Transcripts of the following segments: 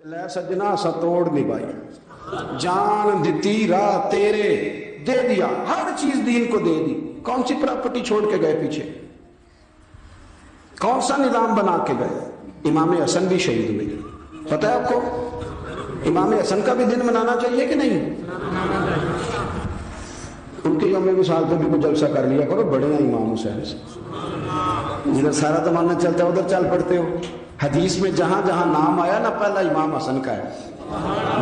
لے سجنا سا توڑ نہیں پائی، جان دیتی راہ تیرے دے دیا، ہر چیز دین کو دے دی۔ کون سی پراپرٹی چھوڑ کے گئے پیچھے؟ کون سا نظام بنا کے گئے؟ امام حسن بھی شہید ہوئے، پتہ ہے آپ کو؟ امام حسن کا بھی دن منانا چاہیے کہ نہیں؟ ان کے یوم وصال پہ بھی کچھ جلسہ کر لیا کرو، بڑے ہیں امام حسین سے۔ ادھر سارا زمانہ چلتا ہے ادھر چل پڑتے ہو۔ حدیث میں جہاں جہاں نام آیا نا، پہلا امام حسن کا ہے،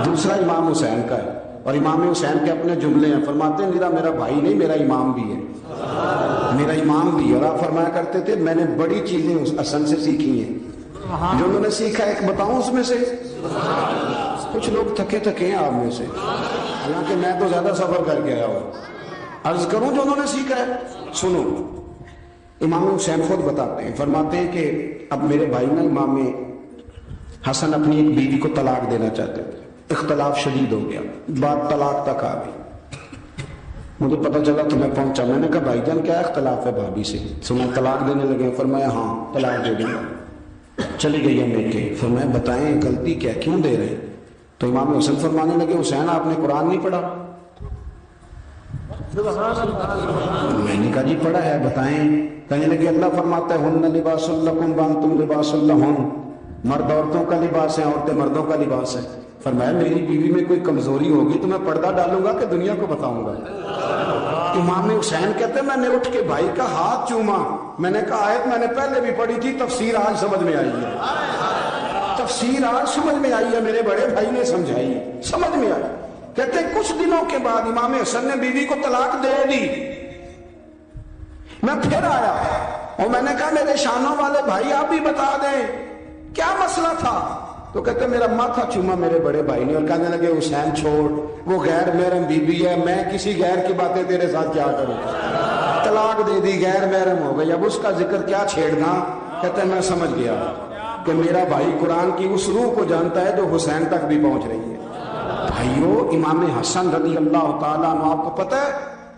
دوسرا امام حسین کا ہے، اور امام حسین کے اپنے جملے ہیں، فرماتے ہیں میرا بھائی نہیں، میرا امام بھی ہے، میرا امام بھی ہے۔ اور آپ فرمایا کرتے تھے میں نے بڑی چیزیں اس حسن سے سیکھی ہیں، جو انہوں نے سیکھا ایک بتاؤں اس میں سے؟ کچھ لوگ تھکے ہیں آپ میں سے، حالانکہ میں تو زیادہ سفر کر کے آیا ہوں۔ عرض کروں جو انہوں نے سیکھا ہے، سنو۔ امام حسین خود بتاتے ہیں، فرماتے ہیں کہ اب میرے بھائی نا امام حسن اپنی ایک بیوی کو طلاق دینا چاہتے تھے، اختلاف شدید ہو گیا، بات طلاق تک آ گئی۔ مجھے پتہ چلا تو میں پہنچا، میں نے کہا بھائی جان کیا اختلاف ہے بھابھی سے؟ سنا طلاق دینے لگے، فرمایا ہاں طلاق دے دیں گا۔ چلی گئی ہے میں کہ، فرمایا بتائیں غلطی کیا، کیوں دے رہے ہیں؟ تو امام حسن فرمانے لگے حسین آپ نے قرآن نہیں پڑھا؟ میں نے کہا جی پڑھا ہے، بتائیں۔ کہنے لگے اللہ فرماتا ہے ہن لباس لکم وانتم لباس لہن، مرد عورتوں کا لباس ہے، عورتیں مردوں کا لباس ہے۔ فرمایا میری بیوی میں کوئی کمزوری ہوگی تو میں پردہ ڈالوں گا کہ دنیا کو بتاؤں گا؟ امام حسین کہتے ہیں میں نے اٹھ کے بھائی کا ہاتھ چوما، میں نے کہا آیت میں نے پہلے بھی پڑھی تھی، تفسیر آج سمجھ میں آئی ہے، تفسیر آج سمجھ میں آئی ہے، میرے بڑے بھائی نے سمجھائی، سمجھ میں آئی۔ کہتے ہیں کچھ دنوں کے بعد امام حسن نے بیوی کو طلاق دے دی۔ میں پھر آیا اور میں نے کہا میرے شانوں والے بھائی آپ بھی بتا دیں کیا مسئلہ تھا؟ تو کہتے میرا ماتھا چوما میرے بڑے بھائی نے، اور کہنے لگے حسین چھوڑ، وہ غیر محرم بیوی ہے، میں کسی غیر کی باتیں تیرے ساتھ کیا کروں؟ طلاق دے دی، غیر محرم ہو گئی، اب اس کا ذکر کیا چھیڑنا؟ کہتے میں سمجھ گیا کہ میرا بھائی قرآن کی اس روح کو جانتا ہے جو حسین تک بھی پہنچ رہی ہے۔ بھائیو امام حسن رضی اللہ تعالیٰ عنہ، آپ کو پتہ ہے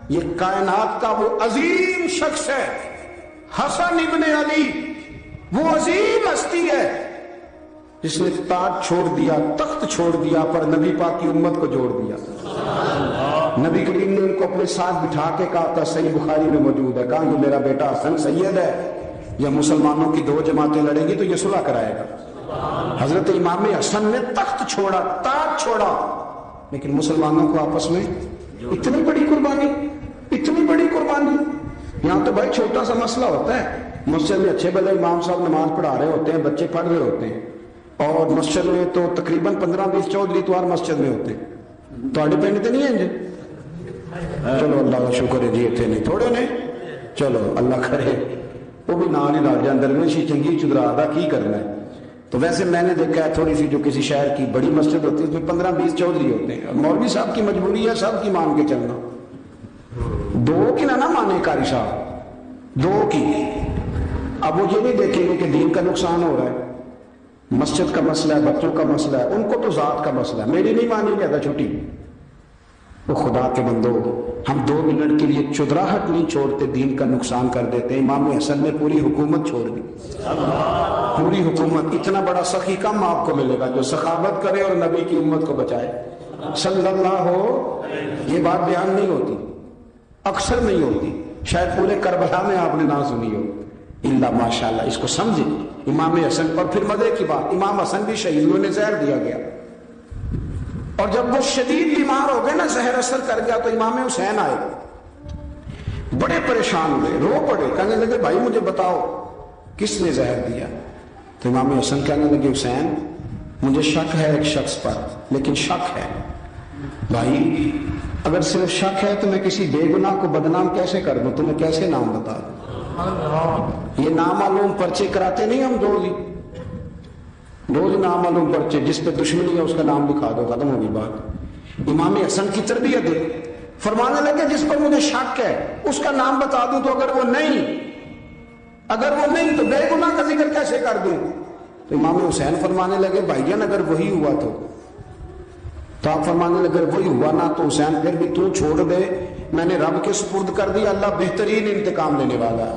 یہ کائنات کا وہ عظیم شخص ہے، حسن ابن علی، وہ عظیم ہستی ہے جس نے تاج چھوڑ دیا، تخت چھوڑ دیا، پر نبی پاک کی امت کو جوڑ دیا۔ نبی کریم نے ان کو اپنے ساتھ بٹھا کے کہا تھا، صحیح بخاری میں موجود ہے، کہا یہ میرا بیٹا حسن سید ہے، یا مسلمانوں کی دو جماعتیں لڑیں گی تو یہ صلح کرائے گا۔ حضرت امام حسن نے تخت چھوڑا، تاج چھوڑا، لیکن مسلمانوں کو آپس میں اتنی بڑی قربانی، اتنی بڑی قربانی۔ یہاں تو بھائی چھوٹا سا مسئلہ ہوتا ہے، مسجد میں اچھے بھلے امام صاحب نماز پڑھا رہے ہوتے ہیں، بچے پڑھ رہے ہوتے ہیں، اور مسجد میں تو تقریباً 15-20 چودھری اتوار مسجد میں ہوتے ہیں، تو آڑے پہنتے نہیں ہیں جی؟ چلو اللہ کا شکر ہے جی، اتنے نہیں تھوڑے نے، چلو اللہ کرے وہ بھی نال ہی لا جان، درویشی چنگی چدرا ادا کی کرنا ہے۔ تو ویسے میں نے دیکھا ہے تھوڑی سی جو کسی شہر کی بڑی مسجد ہوتی ہے اس میں 15-20 چودھری ہوتے ہیں، اور مولوی صاحب کی مجبوری ہے سب کی مان کے چلنا، دو کی نہ مانے قاری صاحب، دو کی۔ اب وہ یہ نہیں دیکھیں گے کہ دین کا نقصان ہو رہا ہے، مسجد کا مسئلہ ہے، بچوں کا مسئلہ ہے، ان کو تو ذات کا مسئلہ ہے، میری نہیں مانی گیا تھا چھٹی۔ وہ خدا کے بندو، ہم 2 منٹ کے لیے چدراہٹ نہیں چھوڑتے، دین کا نقصان کر دیتے۔ امام حسن نے پوری حکومت چھوڑ دی، پوری حکومت۔ اتنا بڑا سخی کم آپ کو ملے گا جو سخاوت کرے اور نبی کی امت کو بچائے صلی اللہ ہو۔ یہ بات بیان نہیں ہوتی، اکثر نہیں ہوتی، شاید پورے کربلا میں آپ نے نہ سنی ہو، الا ماشاءاللہ۔ اس کو سمجھے امام حسن پر۔ پھر مزے کی بات، امام حسن بھی شہید ہوئے، زہر دیا گیا، اور جب وہ شدید بیمار ہو گئے نا، زہر اثر کر گیا، تو امام حسین آئے، بڑے پریشان ہوئے، رو پڑے، کہنے لگے بھائی مجھے بتاؤ کس نے زہر دیا؟ تو امام حسن کہنے لگے حسین مجھے شک ہے ایک شخص پر، لیکن شک ہے بھائی، اگر صرف شک ہے تو میں کسی بے گناہ کو بدنام کیسے کر دوں، تمہیں کیسے نام بتا دوں؟ یہ نامعلوم پرچے کراتے نہیں ہم روز نامعلوم پرچے، جس پہ دشمنی ہے اس کا نام لکھا دو، ختم ہوگی بات۔ امام حسن کی تربیت ہے، فرمانے لگے جس پر مجھے شک ہے اس کا نام بتا دوں، تو اگر وہ نہیں تو بے گناہ کا ذکر کیسے کر دوں؟ تو امام حسین فرمانے لگے بھائی جان اگر وہی ہوا تو آپ فرمانے لگے اگر وہی ہوا نا تو حسین پھر بھی تو چھوڑ دے، میں نے رب کے سپرد کر دیا، اللہ بہترین انتقام لینے والا ہے۔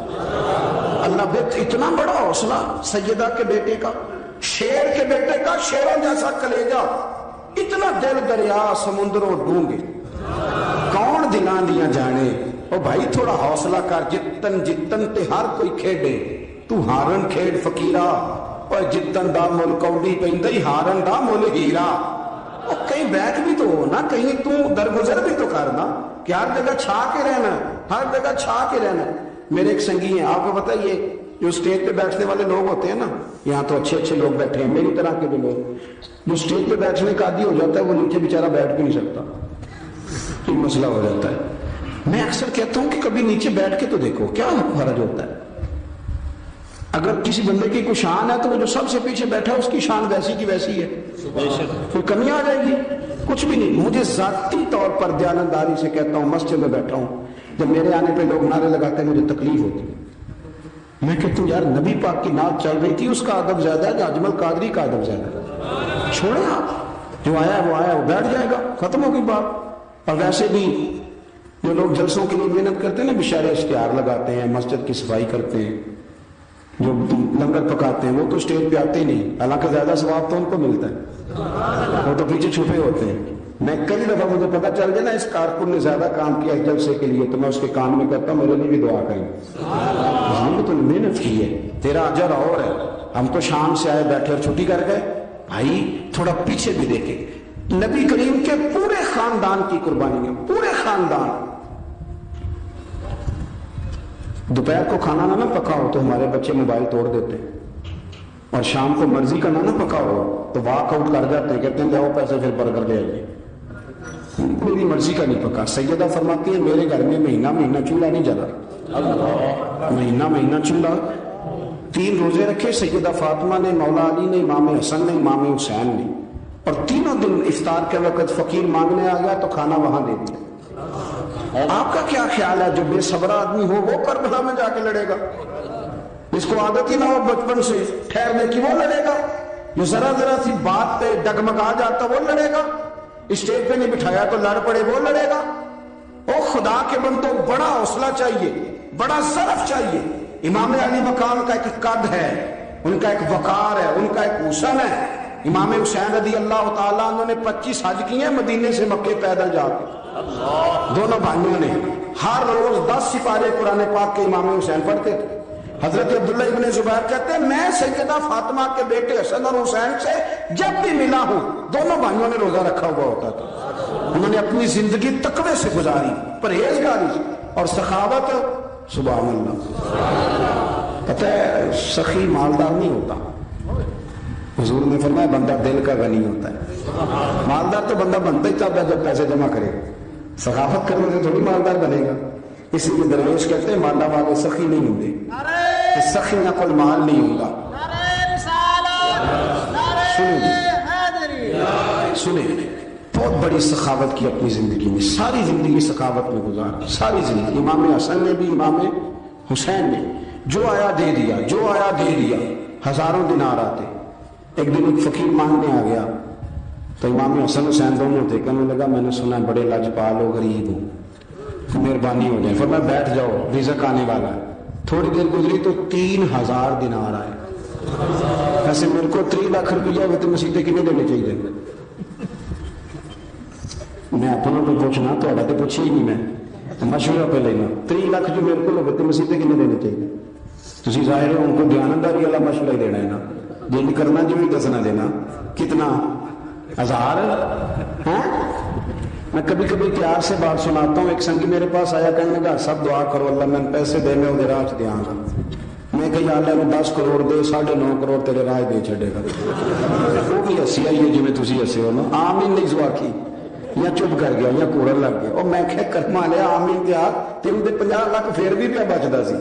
اللہ اتنا بڑا حوصلہ سیدہ کے بیٹے کا، شیر کے بیٹے کا شیروں جیسا کلیجا، اتنا دل دریا سمندروں ڈونگے، کون دلاں دیاں جانے۔ او بھائی تھوڑا حوصلہ کر، جتن جتن تے ہر کوئی کھیڈے، تو ہارن کھیڈ فقیرا، اور جتن دا مل کوڈی پیندی ہارن دا مل ہیرا۔ اور کہیں بیٹھ بھی تو ہو نا، کہیں تو درگزر بھی تو کرنا کہ ہر جگہ چھا کے رہنا، ہر جگہ چھا کے رہنا۔ میرے ایک سنگی ہیں، آپ کو پتہ یہ جو اسٹیج پہ بیٹھنے والے لوگ ہوتے ہیں نا، یہاں تو اچھے اچھے لوگ بیٹھے ہیں میری طرح کے بھی لوگ، جو اسٹیج پہ بیٹھنے کا عادی ہو جاتا ہے وہ نیچے بیچارہ بیٹھ بھی نہیں سکتا، یہ مسئلہ ہو جاتا ہے۔ میں اکثر کہتا ہوں کہ کبھی نیچے بیٹھ کے تو دیکھو کیا حرج ہوتا ہے۔ اگر کسی بندے کی کوئی شان ہے تو وہ جو سب سے پیچھے بیٹھا ہے اس کی شان ویسی کی ویسی ہے، کوئی کمی آ جائے گی؟ کچھ بھی نہیں۔ مجھے ذاتی طور پر دیانتداری سے کہتا ہوں، مسجد میں بیٹھا ہوں، جب میرے آنے پہ لوگ نعرے لگاتے ہیں مجھے تکلیف ہوتی ہے۔ میں کہتا ہوں یار نبی پاک کی نعت چل رہی تھی، اس کا ادب زیادہ ہے یا اجمل قادری کا ادب زیادہ ہے؟ چھوڑیں آپ، جو آیا ہے وہ بیٹھ جائے گا، ختم ہو گئی بات۔ اور ویسے بھی جو لوگ جلسوں کے لیے محنت کرتے ہیں نا، بشارے اشتہار لگاتے ہیں، مسجد کی صفائی کرتے ہیں، جو لنگر پکاتے ہیں، وہ تو اسٹیج پہ آتے ہی نہیں، حالانکہ زیادہ ثواب تو ان کو ملتا ہے، وہ تو پیچھے چھپے ہوتے ہیں۔ میں کئی دفعہ مجھے پتا چل جائے نا اس کارکن نے زیادہ کام کیا اس جلسے کے لیے، تو میں اس کے کان میں کہتا ہوں میرے لیے بھی دعا کریں، ہم نے تو محنت کی ہے، تیرا اجر اور ہے۔ ہم تو شام سے آئے بیٹھے اور چھٹی کر گئے۔ بھائی تھوڑا پیچھے بھی دیکھیں، نبی کریم کے پورے خاندان کی قربانی ہے، پورے خاندان۔ دوپہر کو کھانا نہ پکا ہو تو ہمارے بچے موبائل توڑ دیتے ہیں، اور شام کو مرضی کا نہ پکا ہو تو واک آؤٹ کر جاتے ہیں، کہتے ہیں جاؤ پیسے پھر برگر لے آئیے، میری مرضی کا نہیں پکا۔ سیدہ فرماتی ہے میرے گھر میں مہینہ مہینہ چولہا نہیں جلا، مہینہ مہینہ چولہا۔ 3 روزے رکھے سیدہ فاطمہ نے، مولا علی نے، امام حسن نے، امام حسین نے، اور تینوں دن افطار کے وقت فقیر مانگنے آ گیا تو کھانا وہاں دے دیا۔ آپ کا کیا خیال ہے جو بے صبر آدمی ہو وہ کربلا میں جا کے لڑے گا؟ جس کو عادت ہی نہ ہو بچپن سے ٹھہرنے کی وہ لڑے گا؟ جو ذرا ذرا سی بات پہ ڈگمگا جاتا وہ لڑے گا؟ اسٹیج پہ نہیں بٹھایا تو لڑ پڑے وہ لڑے گا؟ او خدا کے بندوں، بڑا حوصلہ چاہیے، بڑا ضرف چاہیے۔ امام علی مقام کا ایک قد ہے، ان کا ایک وقار ہے، ان کا ایک حسن ہے۔ امام حسین رضی اللہ تعالیٰ عنہ نے 25 حج کیے ہیں مدینے سے مکے پیدل جا کے، دونوں بھائیوں نے ہر روز 10 سپارے قرآن پاک کے امام حسین پڑھتے تھے۔ حضرت عبداللہ ابن زبیر کہتے ہیں میں سیدہ فاطمہ کے بیٹے حسن اور حسین سے جب بھی ملا ہوں دونوں بھائیوں نے روزہ رکھا ہوا ہوتا تھا۔ انہوں نے اپنی زندگی تقوی سے گزاری، پرہیزگاری سے اور سخاوت۔ سبحان اللہ۔ پتہ ہے سخی مالدار نہیں ہوتا، حضور نے فرمایا بندہ دل کا غنی ہوتا ہے۔ مالدار تو بندہ بنتا ہی تب ہے جب پیسے جمع کرے، سخاوت کرنے سے تھوڑی مالدار بنے گا۔ اسی لیے درویش کہتے ہیں مالا والے سخی نہیں ہوتے، سخی نہ کوئی مال نہیں ہوگا۔ سنیں بہت بڑی سخاوت کی اپنی زندگی میں، ساری زندگی سخاوت میں گزار، ساری زندگی۔ امام حسن نے بھی، امام حسین نے جو آیا دے دیا، جو آیا دے دیا، ہزاروں دینار آتے۔ ایک دن ایک فقیر مانگنے آ گیا تو امام حسن حسین دونوں تھے، کہنے لگا میں نے سنا بڑے لاجپال ہو، غریب ہو، مہربانی ہو جائے۔ فرمایا بیٹھ جاؤ رزق آنے والا ہے۔ تھوڑی دیر گزری تو 3000 دینار آئے۔ ایسے میرے کو 3 لاکھ روپیہ وطن مسیحے کنے دینے چاہیے؟ میں اپنا تو پوچھنا، تو پوچھے ہی نہیں، میں مشورہ پہ لینا۔ 3 لاکھ جو میرے کو وطن مسیحے کنے دینے چاہیے؟ تسی ظاہر ہے ان کو دیانتداری والا مشورہ ہی دینا ہے نا، جو نہیں کرنا جو بھی دسنا دینا۔ کتنا 1000 ہے؟ میں کبھی کبھی پیار سے بات سناتا ہوں۔ ایک سنگی میرے پاس آیا، کہنے لگا سب دعا کرو اللہ میں پیسے دے میں وہ راہ دیا گا۔ میں کہا اللہ میں 10 کروڑ دے، 9.5 کروڑ تیرے راہ دے چھڑے گا۔ وہ بھی ہسی آئی ہے جی میں تسی ہسے ہو نا، آمین نہیں زوا کی، یا چپ کر گیا یا کوڑن لگ گیا۔ اور میں کہ کرما لیا آمین تیار تین دے 50 لاکھ پھر بھی پہ بچتا سی،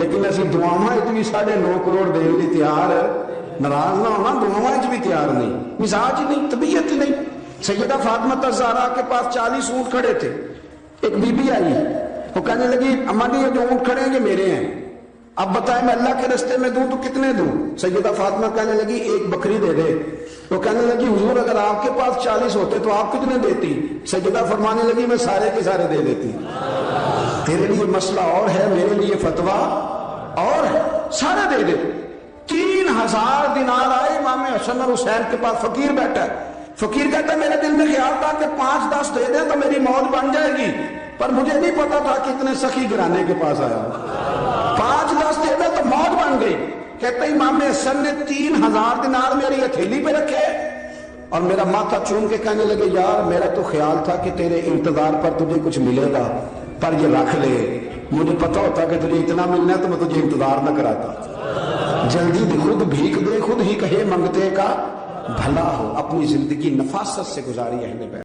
لیکن اسی دعاواں بھی 9.5 کروڑ دے لی تیار، ناراض نہ ہونا، دعاواں بھی تیار نہیں، مزاج ہی نہیں، طبیعت ہی نہیں۔ سیدہ فاطمہ الزہرا کے پاس 40 اونٹ کھڑے تھے۔ ایک بی بی آئی، وہ کہنے لگی اما جی جو اونٹ کھڑے ہیں یہ میرے ہیں، اب بتائیں میں اللہ کے رستے میں دوں تو کتنے دوں؟ سیدہ فاطمہ کہنے لگی 1 بکری دے دے۔ وہ کہنے لگی حضور اگر آپ کے پاس 40 ہوتے تو آپ کتنے دیتی؟ سیدہ فرمانے لگی میں سارے کے سارے دے دیتی۔ تیرے لیے مسئلہ اور ہے، میرے لیے فتویٰ اور ہے، سارے دے دے۔ 3000 3,000 دینار آئے امام حسن اور حسین کے پاس. فقیر بیٹھا ہے. فقیر کہتا ہے میرے دل میں خیال تھا کہ 5-10 دے دیں تو میری موت بن جائے گی, پر مجھے نہیں پتا تھا کہ اتنے سخی گھرانے کے پاس آیا. 5-10 دے دیں تو موت بن گئی. کہتے ہیں امام حسن نے 3,000 دینار میری ہتھیلی پہ رکھے اور میرا ماتھا چوم کے کہنے لگے یار میرا تو خیال تھا کہ تیرے انتظار پر تجھے کچھ ملے گا, پر یہ رکھ لے, مجھے پتا ہوتا کہ تجھے اتنا ملنا ہے تو میں تجھے انتظار نہ کراتا. جلدی بھی خود بھیک دے, خود ہی کہے منگتے کا بھلا ہو. اپنی زندگی نفاست سے گزاری اہل بیت.